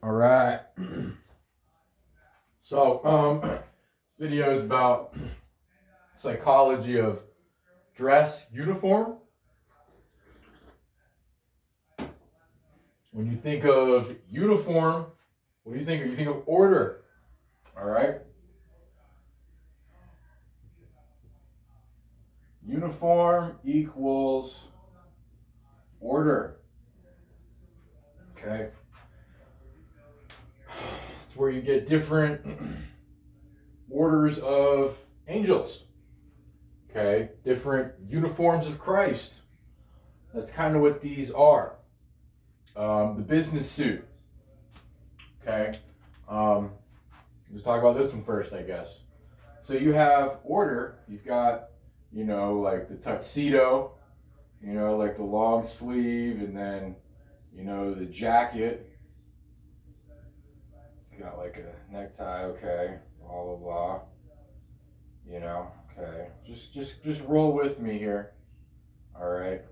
All right. So, video is about psychology of dress uniform. When you think of uniform, what do you think of? You think of order. All right. Uniform equals order. Okay. It's where you get different orders of angels. Okay. Different uniforms of Christ. That's kind of what these are. The business suit. Okay. Let's talk about this one first, I guess. So you have order. You've got, like the tuxedo, like the long sleeve, and then, the jacket. It's got like a necktie, okay, blah, blah, blah. Okay. Just roll with me here. All right.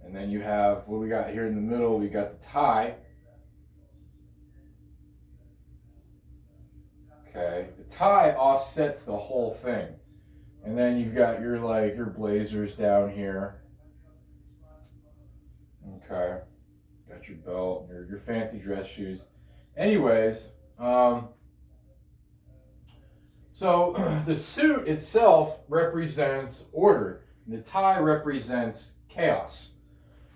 And then you have, what we got here in the middle, we got the tie. Okay, the tie offsets the whole thing. And then you've got your blazers down here. Okay, got your belt, your fancy dress shoes. Anyways, so the suit itself represents order. And the tie represents chaos.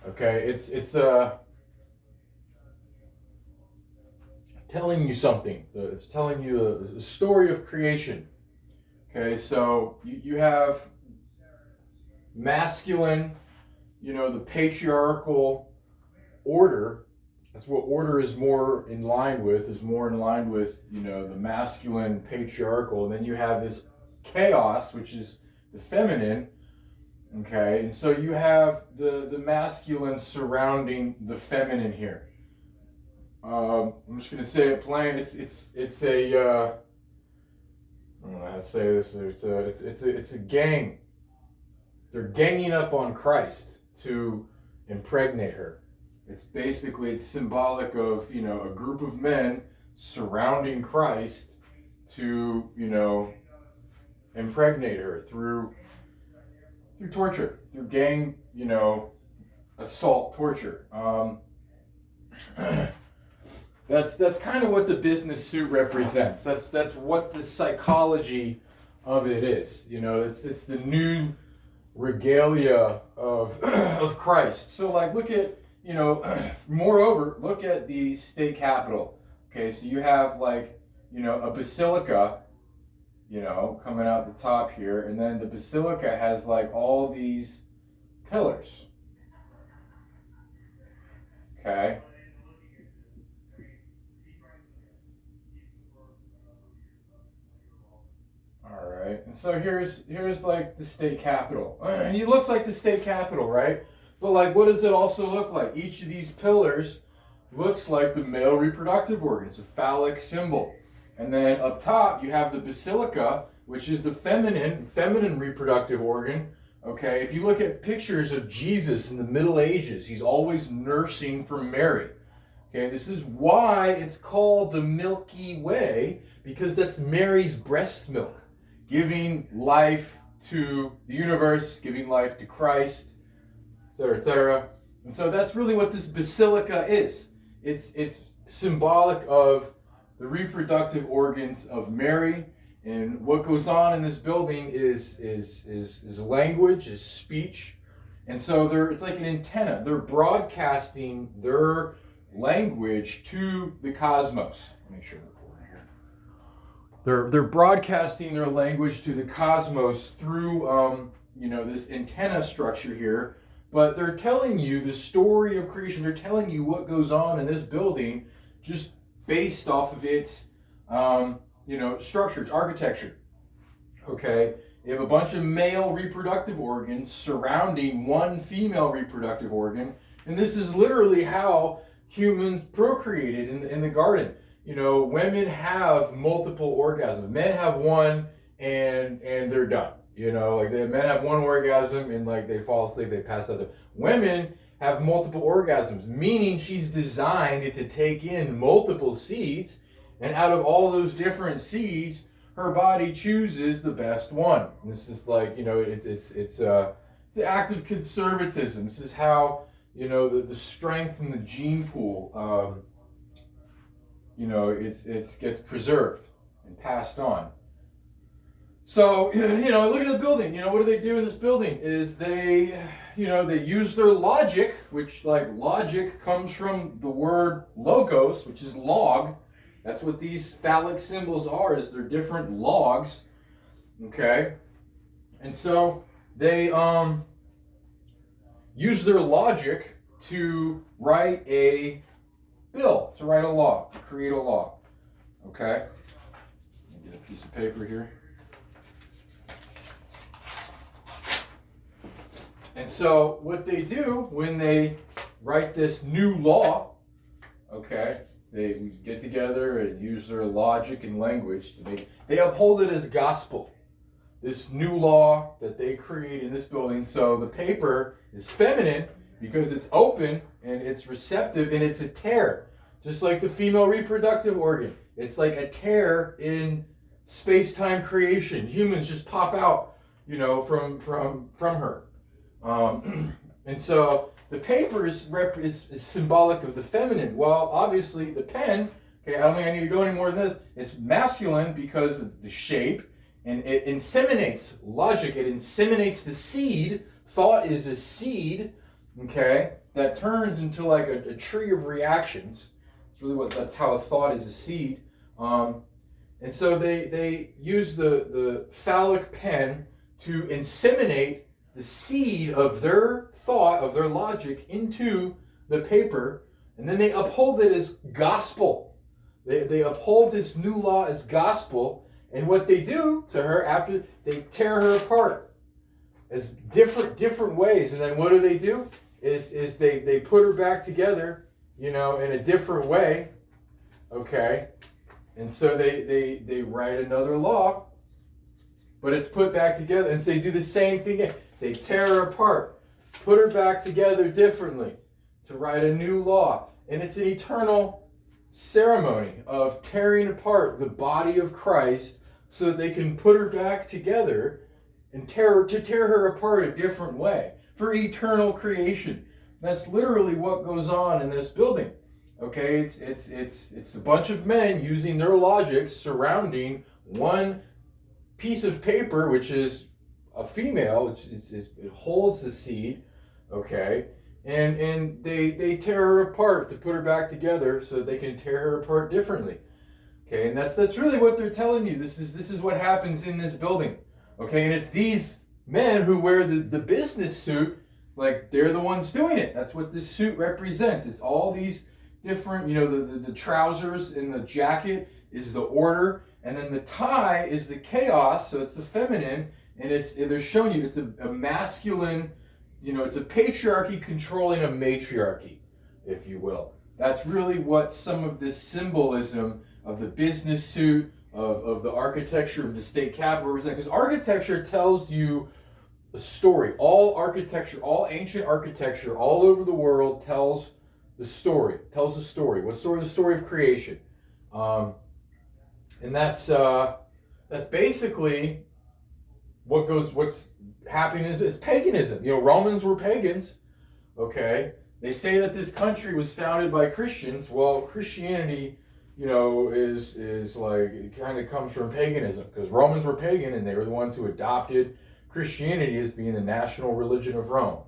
Okay, it's telling you something. It's telling you a story of creation. Okay, so you have masculine, the patriarchal order. That's what order is more in line with, the masculine patriarchal. And then you have this chaos, which is the feminine. Okay, and so you have the masculine surrounding the feminine here. I'm just gonna say it plain. It's a I don't know how to say this. It's a gang. They're ganging up on Christ to impregnate her. It's symbolic of a group of men surrounding Christ to impregnate her through torture, through gang assault torture. That's kind of what the business suit represents. That's what the psychology of it is. It's the new regalia of of Christ. So look at moreover, look at the state capitol. Okay, so you have a basilica, coming out the top here, and then the basilica has all these pillars. Okay. All right, and so here's the state capitol. It looks like the state capitol, right? But what does it also look like? Each of these pillars looks like the male reproductive organ. It's a phallic symbol. And then up top you have the basilica, which is the feminine reproductive organ. Okay, if you look at pictures of Jesus in the Middle Ages, he's always nursing from Mary. Okay, this is why it's called the Milky Way, because that's Mary's breast milk, giving life to the universe, giving life to Christ, etc., etc. And so that's really what this basilica is. It's symbolic of the reproductive organs of Mary, and what goes on in this building is language, is speech, and so it's like an antenna. They're broadcasting their language to the cosmos. Make sure I'm recording here. They're broadcasting their language to the cosmos through this antenna structure here, but they're telling you the story of creation. They're telling you what goes on in this building just based off of its structure, its architecture. Okay, you have a bunch of male reproductive organs surrounding one female reproductive organ, and this is literally how humans procreated in the garden. Women have multiple orgasms. Men have one and they're done. The men have one orgasm and they fall asleep, they pass out. Women have multiple orgasms, meaning she's designed to take in multiple seeds, and out of all those different seeds, her body chooses the best one. This is like, it's an act of conservatism. This is how, the strength in the gene pool, it gets preserved and passed on. So, look at the building. What do they do in this building? Is they use their logic, which, like, logic comes from the word logos, which is log. That's what these phallic symbols are, is they're different logs, okay? And so they use their logic to write a bill, to write a law, to create a law, okay? Let me get a piece of paper here. And so what they do when they write this new law, okay, they get together and use their logic and language. They uphold it as gospel. This new law that they create in this building. So the paper is feminine because it's open and it's receptive and it's a tear. Just like the female reproductive organ. It's like a tear in space-time creation. Humans just pop out, from her. And so the paper is symbolic of the feminine. Well, obviously the pen, okay, I don't think I need to go any more than this. It's masculine because of the shape, and it inseminates logic. It inseminates the seed. Thought is a seed, okay, that turns into like a tree of reactions. It's really that's how a thought is a seed. And so they use the phallic pen to inseminate the seed of their thought, of their logic, into the paper, and then they uphold it as gospel. They uphold this new law as gospel, and what they do to her after, they tear her apart as different ways, and then what do? Is they put her back together, in a different way, okay? And so they write another law, but it's put back together, and so they do the same thing again. They tear her apart, put her back together differently to write a new law. And it's an eternal ceremony of tearing apart the body of Christ so that they can put her back together and tear her apart a different way for eternal creation. That's literally what goes on in this building. Okay, it's a bunch of men using their logic surrounding one piece of paper, which is a female, which it holds the seed, okay, and they tear her apart to put her back together so that they can tear her apart differently, okay, and that's really what they're telling you. This is what happens in this building, okay, and it's these men who wear the business suit, like they're the ones doing it. That's what this suit represents. It's all these different, the trousers and the jacket is the order, and then the tie is the chaos, so it's the feminine. And they're showing you it's a masculine, it's a patriarchy controlling a matriarchy, if you will. That's really what some of this symbolism of the business suit, of the architecture of the state capitol represent. Because architecture tells you a story. All architecture, all ancient architecture all over the world tells a story. What story? The story of creation. And that's basically what's happening is paganism. Romans were pagans, okay? They say that this country was founded by Christians. Well, Christianity, is like, it kind of comes from paganism, because Romans were pagan and they were the ones who adopted Christianity as being the national religion of Rome.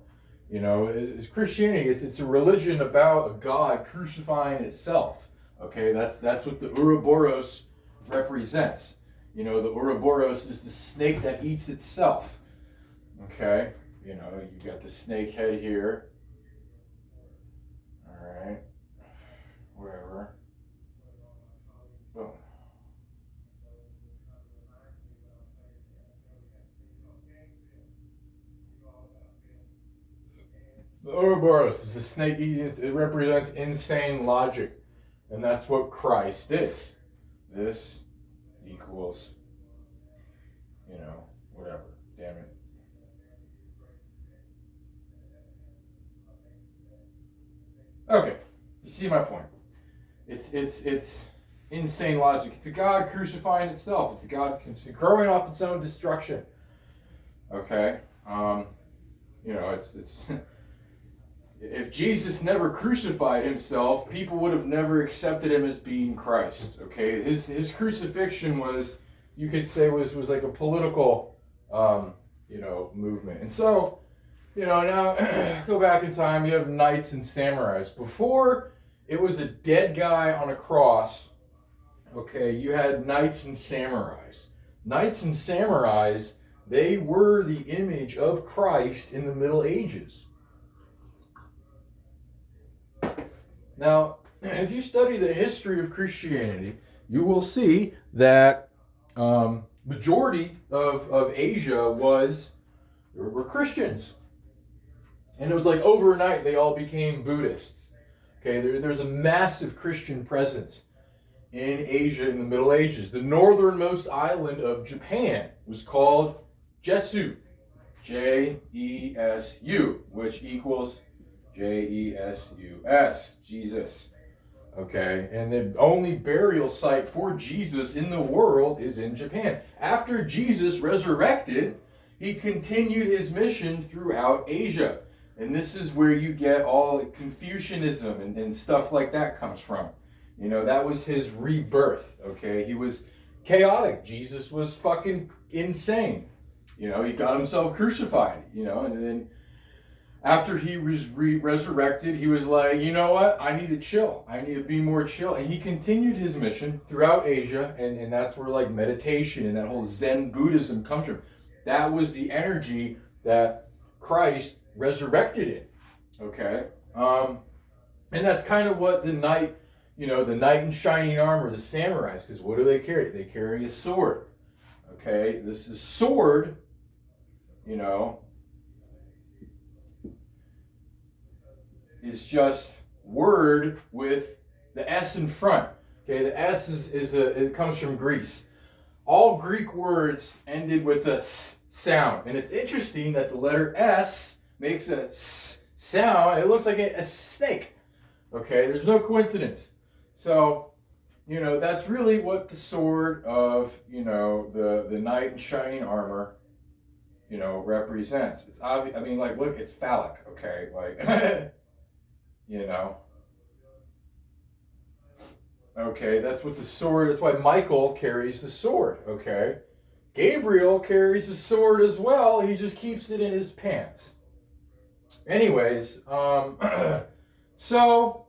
It's Christianity, it's a religion about a God crucifying itself, okay? That's what the Ouroboros represents. The Ouroboros is the snake that eats itself. Okay? You've got the snake head here. Alright. Wherever. Boom. The Ouroboros is the snake eating. It represents insane logic. And that's what Christ is. This equals, whatever. Damn it. Okay, you see my point. It's insane logic. It's a God crucifying itself. It's a God growing off its own destruction. Okay, it's if Jesus never crucified himself, people would have never accepted him as being Christ. Okay, his crucifixion was, you could say, was like a political, movement. And so, now go back in time. You have knights and samurais. Before it was a dead guy on a cross. Okay, you had knights and samurais. Knights and samurais, they were the image of Christ in the Middle Ages. Now, if you study the history of Christianity, you will see that majority of Asia were Christians. And it was like overnight they all became Buddhists. Okay, there's a massive Christian presence in Asia in the Middle Ages. The northernmost island of Japan was called Jesu, Jesu, which equals Jesus, Jesus. Okay, and the only burial site for Jesus in the world is in Japan. After Jesus resurrected, he continued his mission throughout Asia. And this is where you get all Confucianism and stuff like that comes from. That was his rebirth, okay? He was chaotic. Jesus was fucking insane. He got himself crucified, and then after he was resurrected, he was like, you know what? I need to chill. I need to be more chill. And he continued his mission throughout Asia, and that's where like meditation and that whole Zen Buddhism comes from. That was the energy that Christ resurrected in, okay? And that's kind of what the knight in shining armor, the samurais, because what do they carry? They carry a sword, okay? This is sword, is just word with the S in front. Okay, the S it comes from Greece. All Greek words ended with a S sound, and it's interesting that the letter S makes a S sound. It looks like a snake. Okay, there's no coincidence. So, that's really what the sword of the knight in shining armor, represents. It's obvious. I mean, like, look, it's phallic. Okay, like. Okay, that's what the sword, that's why Michael carries the sword, okay? Gabriel carries the sword as well, he just keeps it in his pants. Anyways, so,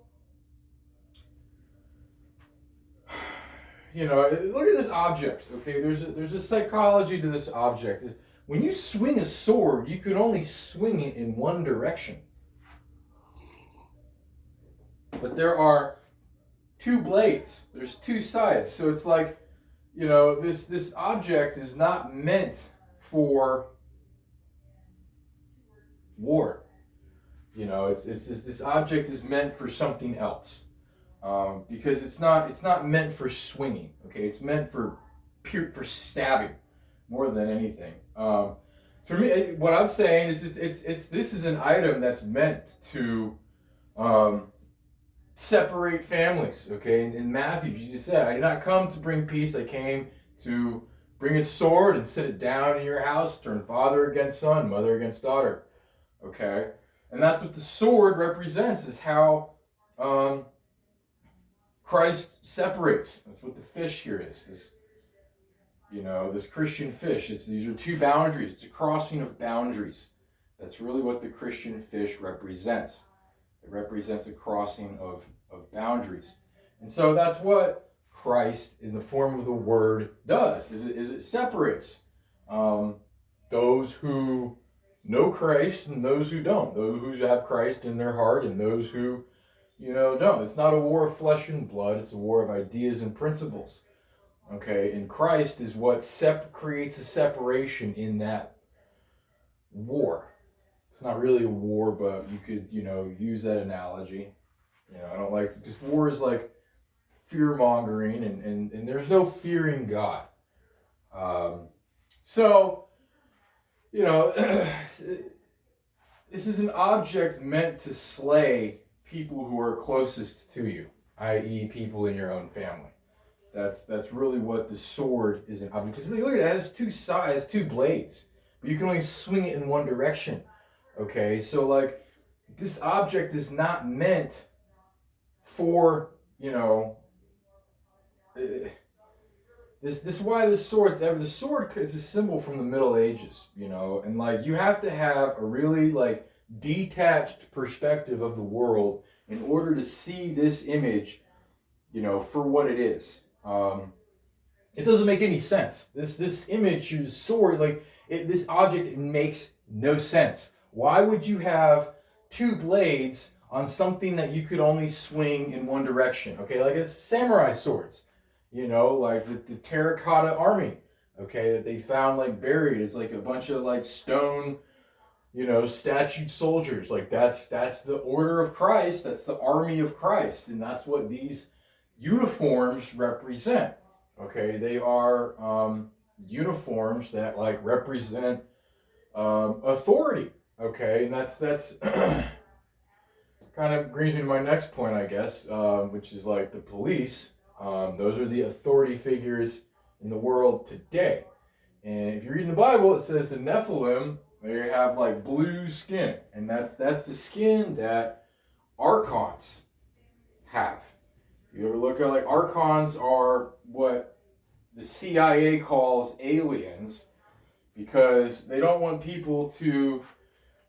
look at this object, okay? There's a psychology to this object. When you swing a sword, you can only swing it in one direction. But there are two blades. There's two sides. So it's like, this object is not meant for war. It's just, this object is meant for something else. Because it's not meant for swinging. Okay, it's meant for stabbing more than anything. For me, what I'm saying is this is an item that's meant to separate families, okay? In Matthew, Jesus said, I did not come to bring peace, I came to bring a sword and sit it down in your house, turn father against son, mother against daughter, okay? And that's what the sword represents, is how Christ separates. That's what the fish here is, this Christian fish. These are two boundaries. It's a crossing of boundaries. That's really what the Christian fish represents. It represents a crossing of boundaries. And so that's what Christ, in the form of the Word, does, is it separates those who know Christ and those who don't, those who have Christ in their heart and those who, don't. It's not a war of flesh and blood, it's a war of ideas and principles. Okay, and Christ is what creates a separation in that war. It's not really a war, but you could, use that analogy. I don't like, because war is like fear-mongering, and there's no fearing God. So, this is an object meant to slay people who are closest to you, i.e., people in your own family. That's really what the sword is an object. Because look at it, it has two sides, two blades, but you can only swing it in one direction. Okay, so like this object is not meant for, you know, this is why the sword is a symbol from the Middle Ages, you know, and like you have to have a really like detached perspective of the world in order to see this image, you know, for what it is. It doesn't make any sense. This image, this sword, this object, it makes no sense. Why would you have two blades on something that you could only swing in one direction? Okay, like it's samurai swords, you know, like the terracotta army, okay, that they found like buried. It's like a bunch of like stone, you know, statued soldiers. Like that's the order of Christ. That's the army of Christ, and that's what these uniforms represent. Okay, they are uniforms that like represent authority. Okay, and that's kind of brings me to my next point, I guess, which is like the police. Those are the authority figures in the world today. And if you read in the Bible, it says the Nephilim, they have like blue skin, and that's the skin that archons have. You ever look at like archons are what the CIA calls aliens, because they don't want people to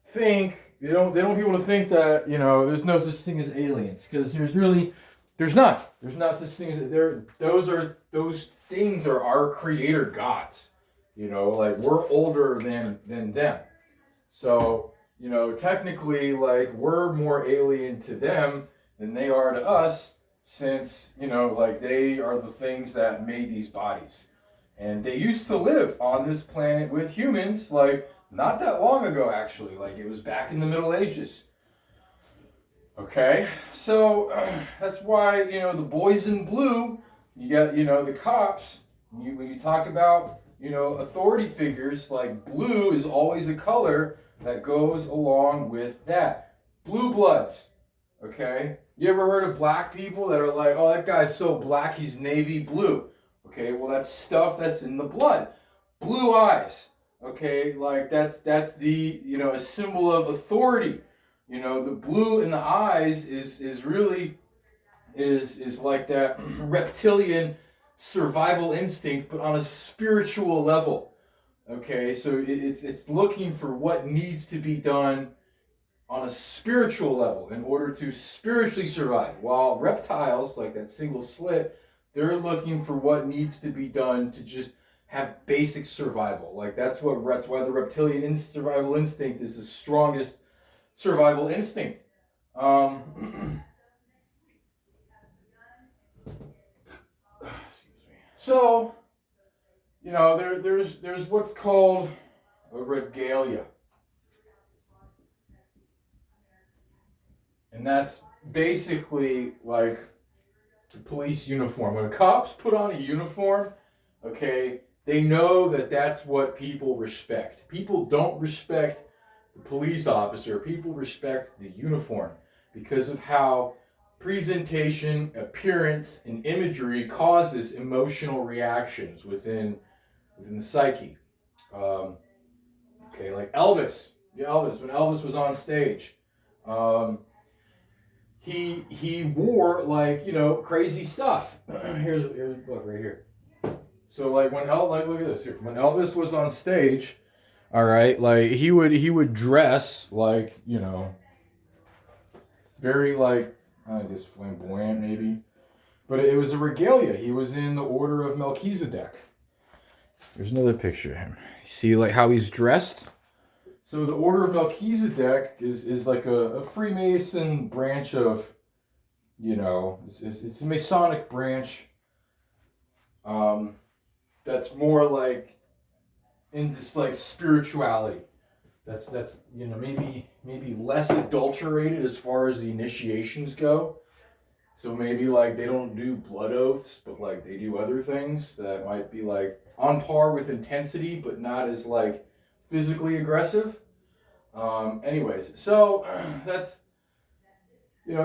think they don't want people to think that, you know, there's no such thing as aliens, because there's not such thing as those things are our creator gods, you know, like we're older than them, so you know technically like we're more alien to them than they are to us, since, you know, like they are the things that made these bodies. And they used to live on this planet with humans, like not that long ago, actually. Like it was back in the Middle Ages. Okay, so that's why, you know, the boys in blue, you got, you know, the cops, when you talk about, you know, authority figures, like blue is always a color that goes along with that. Blue bloods, okay? You ever heard of black people that are like, oh, that guy's so black, he's navy blue. Okay, well, that's stuff that's in the blood. Blue eyes, okay, like that's the, you know, a symbol of authority. You know, the blue in the eyes is really like that reptilian survival instinct, but on a spiritual level. Okay, so it's looking for what needs to be done on a spiritual level in order to spiritually survive. While reptiles, like that single slit, they're looking for what needs to be done to just have basic survival. Like that's why the reptilian survival instinct is the strongest survival instinct. Excuse me. So, you know, there's what's called a regalia. And that's basically like the police uniform. When cops put on a uniform, okay, they know that that's what people respect. People don't respect the police officer. People respect the uniform because of how presentation, appearance, and imagery causes emotional reactions within the psyche. Okay, like Elvis. Yeah, Elvis. When Elvis was on stage, he wore like, you know, crazy stuff. here's look right here. So like look at this here. When Elvis was on stage, all right, like he would dress like, you know, very like I guess flamboyant maybe, but it was a regalia. He was in the order of Melchizedek. There's another picture of him. You see like how he's dressed. So the order of Melchizedek is like a Freemason branch of, you know, it's a Masonic branch. That's more like in this like spirituality. That's you know, maybe less adulterated as far as the initiations go. So maybe like they don't do blood oaths, but like they do other things that might be like on par with intensity, but not as like physically aggressive. Anyways, so that's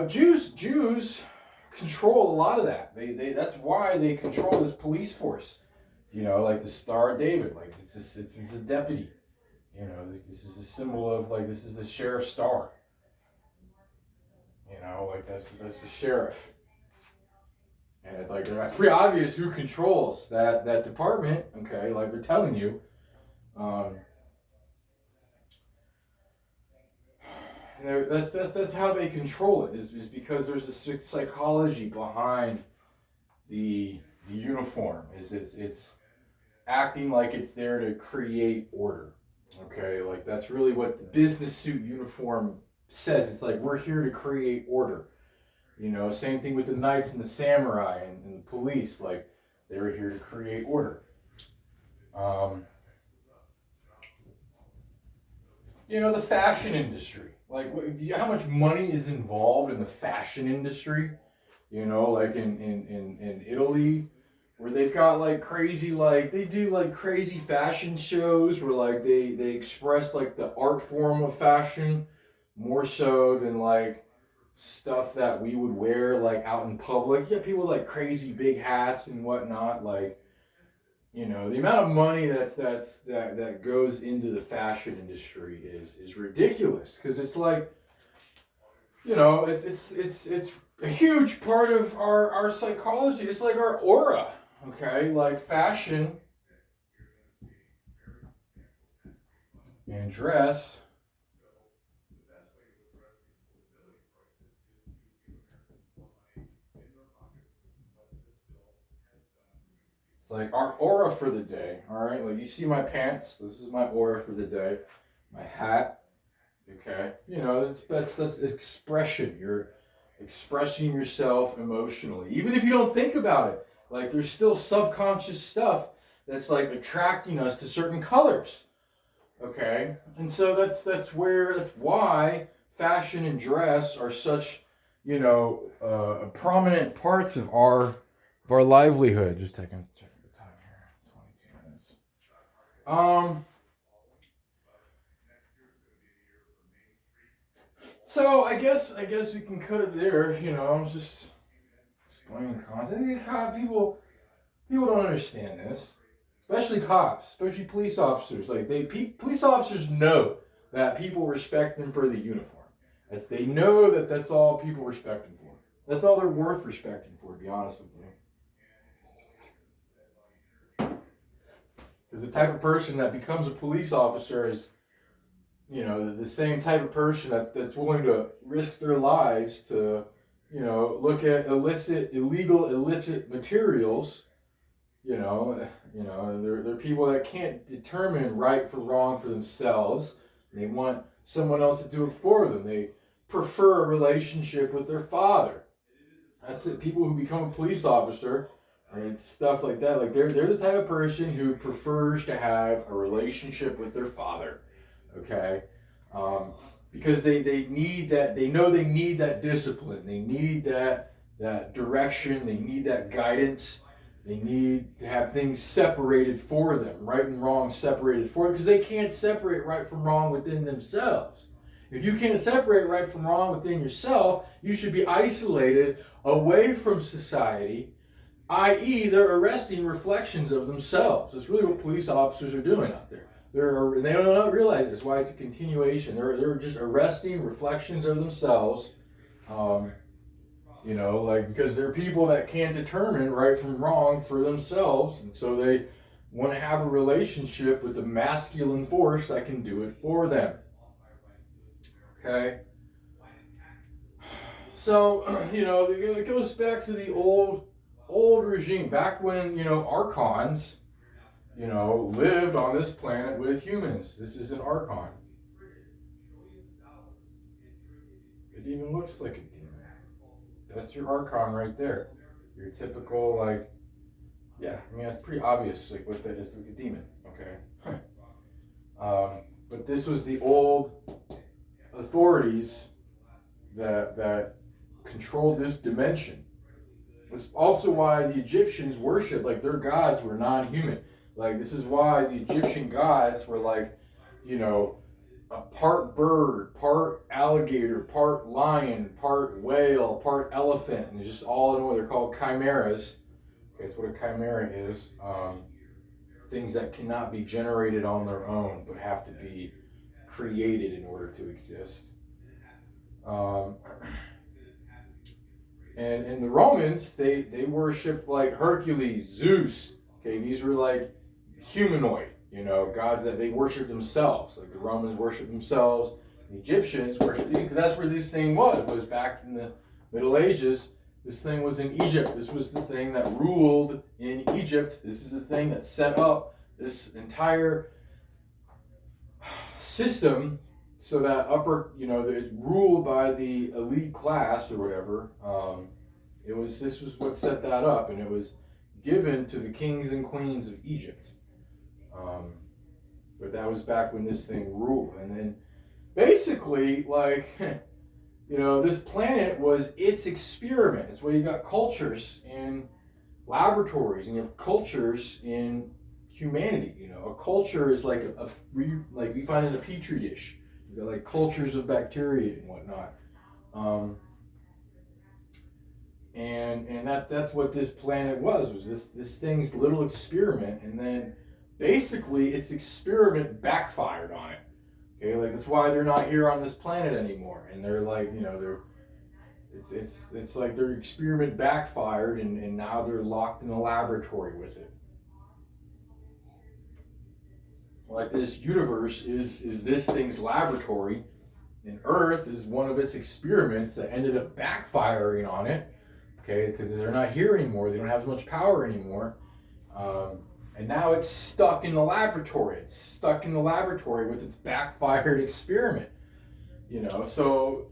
Jews control a lot of that. They that's why they control this police force. Like the Star of David, like it's a deputy. This is a symbol of, like, this is the sheriff's star. Like that's the sheriff, and like that's pretty obvious who controls that department. Okay, like they're telling you. Um, that's how they control it, is because there's a psychology behind the uniform. It's acting like it's there to create order. Okay, like that's really what the business suit uniform says. It's like, we're here to create order. Same thing with the knights and the samurai and the police. Like, they were here to create order. Um, the fashion industry. Like, how much money is involved in the fashion industry? Like in Italy, where they've got like crazy, like they do like crazy fashion shows where like they express like the art form of fashion more so than like stuff that we would wear like out in public. You get people with like crazy big hats and whatnot. Like, the amount of money that goes into the fashion industry is ridiculous, because it's like, it's a huge part of our psychology. It's like our aura. Okay, like fashion and dress. It's like our aura for the day. All right, like you see my pants. This is my aura for the day. My hat. Okay, that's expression. You're expressing yourself emotionally, even if you don't think about it. Like, there's still subconscious stuff that's like attracting us to certain colors. Okay, and so that's why fashion and dress are such, prominent parts of our livelihood. Just taking check the time here, 22 minutes. So I guess we can cut it there. I'm just explaining content. People don't understand this, especially cops, especially police officers. Like, police officers know that people respect them for the uniform. They know that that's all people respect them for. That's all they're worth respecting for, to be honest with you. Because the type of person that becomes a police officer is, the same type of person that's willing to risk their lives to, look at illicit materials. They're people that can't determine right from wrong for themselves. They want someone else to do it for them. They prefer a relationship with their father. That's it. People who become a police officer and stuff like that, like they're the type of person who prefers to have a relationship with their father. Okay, because they need that. They know they need that discipline. They need that direction. They need that guidance. They need to have things separated for them, right and wrong separated for them, because they can't separate right from wrong within themselves. If you can't separate right from wrong within yourself, you should be isolated away from society, i.e., they're arresting reflections of themselves. That's really what police officers are doing out there. They don't realize this, why it's a continuation. They're just arresting reflections of themselves. Because there are people that can't determine right from wrong for themselves, and so they want to have a relationship with a masculine force that can do it for them. Okay? So, it goes back to the old regime, back when, archons, lived on this planet with humans. This is an archon. It even looks like a demon. That's your archon right there. Your typical, like, yeah, that's pretty obvious, like, what that is, like a demon, okay? But this was the old authorities that controlled this dimension. It's also why the Egyptians worshiped, like, their gods were non-human. Like, this is why the Egyptian gods were, like, a part bird, part alligator, part lion, part whale, part elephant, and just all in one. They're called chimeras. Okay, that's what a chimera is. Things that cannot be generated on their own, but have to be created in order to exist. Um, and the Romans, they worshipped like Hercules, Zeus. Okay, these were like humanoid, gods that they worshipped themselves. Like the Romans worshipped themselves, the Egyptians worshipped, because that's where this thing was back in the Middle Ages. This thing was in Egypt. This was the thing that ruled in Egypt. This is the thing that set up this entire system, so that it's ruled by the elite class or whatever. This was what set that up, and it was given to the kings and queens of Egypt. But that was back when this thing ruled, and then basically, this planet was its experiment. It's where you got cultures in laboratories, and you have cultures in humanity. A culture is like like we find in a petri dish. You got like cultures of bacteria and whatnot, and that's what this planet was this thing's little experiment, and then basically its experiment backfired on it. Okay, like that's why they're not here on this planet anymore, and they're like it's like their experiment backfired, and now they're locked in a laboratory with it. Like this universe is this thing's laboratory, and Earth is one of its experiments that ended up backfiring on it. Okay, because they're not here anymore. They don't have as much power anymore, and now it's stuck in the laboratory. It's stuck in the laboratory with its backfired experiment. So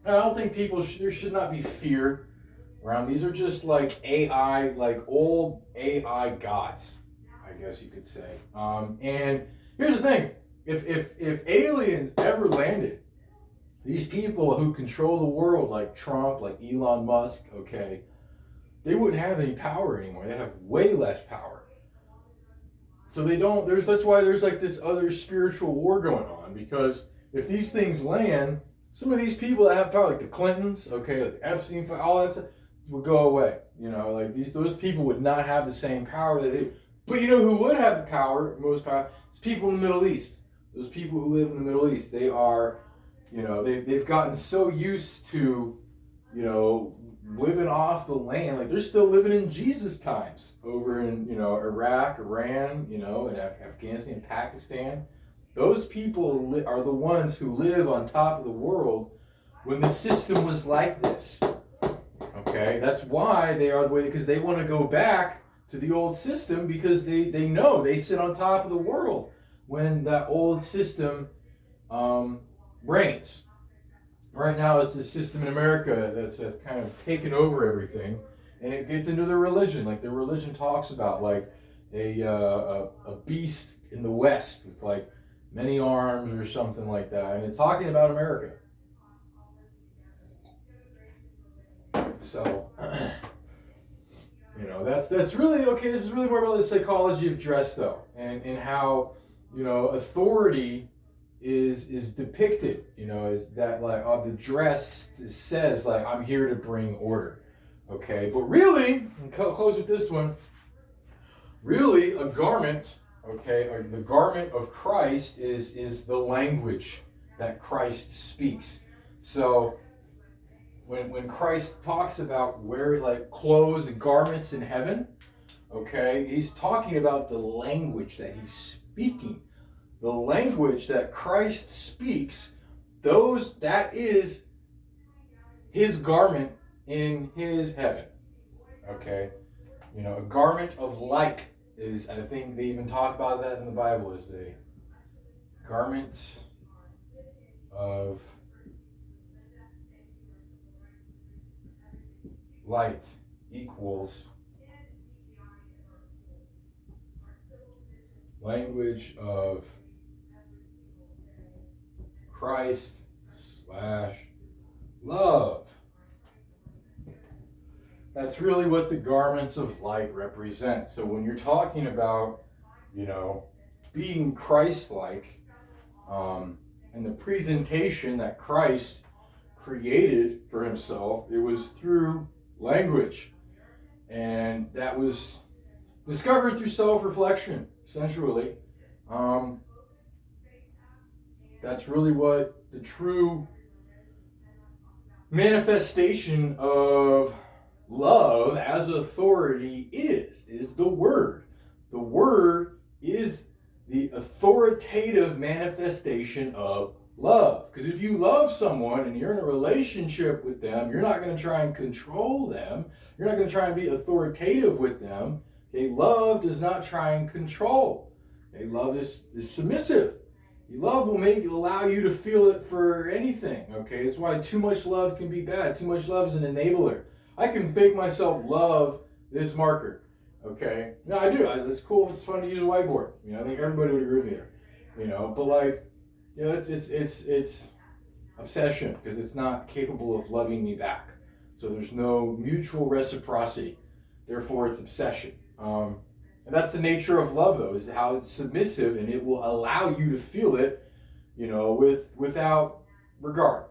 I don't think there should not be fear around. These are just like AI, like old AI gods, I guess you could say. And here's the thing: if aliens ever landed, these people who control the world, like Trump, like Elon Musk, okay, they wouldn't have any power anymore. They'd have way less power. So they don't. That's why there's like this other spiritual war going on, because if these things land, some of these people that have power, like the Clintons, okay, like Epstein, all that stuff, would go away. Like those people would not have the same power that they. But who would have the power, most power? It's people in the Middle East. Those people who live in the Middle East, they are, they've gotten so used to, living off the land. Like they're still living in Jesus times over in, Iraq, Iran, and Afghanistan, Pakistan. Those people are the ones who live on top of the world when the system was like this. Okay, that's why they are the way, because they want to go back to the old system, because they know they sit on top of the world when that old system reigns. Right now, it's the system in America that's kind of taken over everything, and it gets into their religion. Like their religion talks about like a beast in the West with like many arms or something like that, and it's talking about America. So, that's really okay. This is really more about the psychology of dress, though, and how authority is depicted. Is that like the dress says like I'm here to bring order. Okay, but really, and close with this one. Really, a garment. Okay, or the garment of Christ is the language that Christ speaks. So when Christ talks about wearing like clothes and garments in heaven, okay, he's talking about the language that he's speaking. The language that Christ speaks, that is his garment in his heaven. Okay? A garment of light is, I think they even talk about that in the Bible, is the garments of light equals language of Christ / love. That's really what the garments of light represent. So when you're talking about, being Christ-like, and the presentation that Christ created for himself, it was through language. And that was discovered through self-reflection, essentially. That's really what the true manifestation of love as authority is the Word. The Word is the authoritative manifestation of love. Because if you love someone and you're in a relationship with them, you're not going to try and control them. You're not going to try and be authoritative with them. Okay, love does not try and control. Okay, love is submissive. Love will allow you to feel it for anything. Okay, that's why too much love can be bad. Too much love is an enabler. I can make myself love this marker. Okay, no, I do. It's cool. It's fun to use a whiteboard. I think everybody would agree with me. But like, it's obsession because it's not capable of loving me back. So there's no mutual reciprocity. Therefore, it's obsession. And that's the nature of love, though, is how it's submissive and it will allow you to feel it, without regard.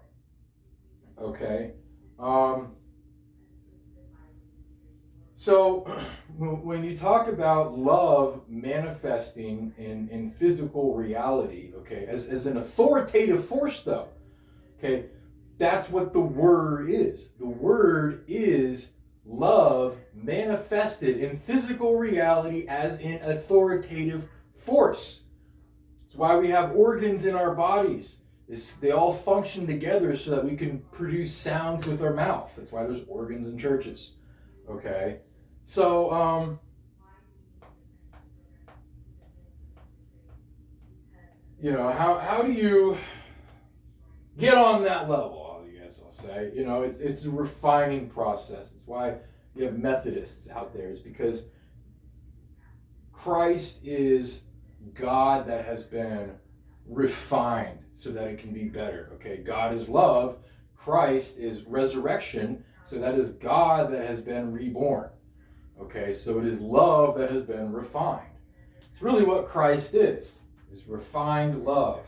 Okay. So when you talk about love manifesting in physical reality, okay, as an authoritative force, though, okay, that's what the Word is. The Word is love manifested in physical reality as an authoritative force. That's why we have organs in our bodies. They all function together so that we can produce sounds with our mouth. That's why there's organs in churches. Okay? So, how do you get on that level? I'll say, it's a refining process. It's why you have Methodists out there. It's because Christ is God that has been refined so that it can be better. Okay, God is love. Christ is resurrection. So that is God that has been reborn. Okay, so it is love that has been refined. It's really what Christ is refined love.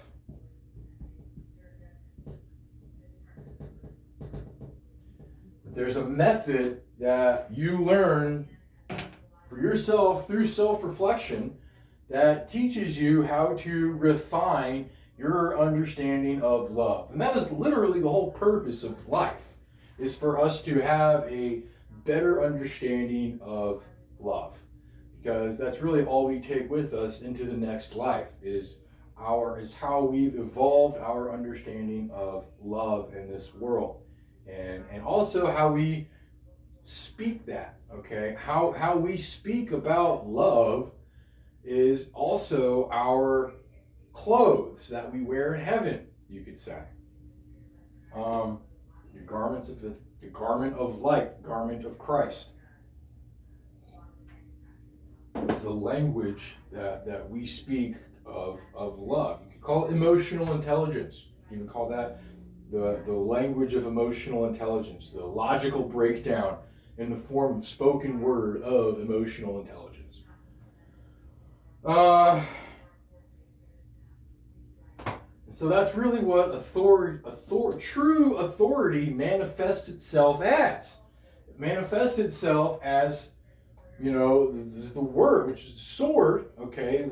There's a method that you learn for yourself through self-reflection that teaches you how to refine your understanding of love. And that is literally the whole purpose of life, is for us to have a better understanding of love. Because that's really all we take with us into the next life, is how we've evolved our understanding of love in this world. And also how we speak that, okay? How we speak about love is also our clothes that we wear in heaven, you could say. The garment of light, garment of Christ. It's the language that we speak of love. You could call it emotional intelligence. You can call that the language of emotional intelligence, the logical breakdown in the form of spoken word of emotional intelligence. And so that's really what true authority manifests itself as. It manifests itself as, the word, which is the sword, okay,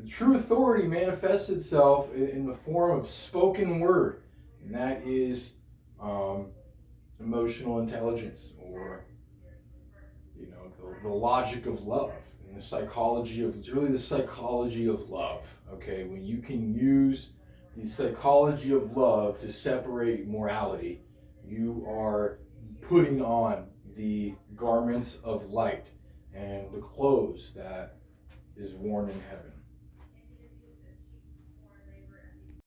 true authority manifests itself in the form of spoken word, and that is emotional intelligence, or the logic of love, and it's really the psychology of love. Okay, when you can use the psychology of love to separate morality, you are putting on the garments of light and the clothes that is worn in heaven.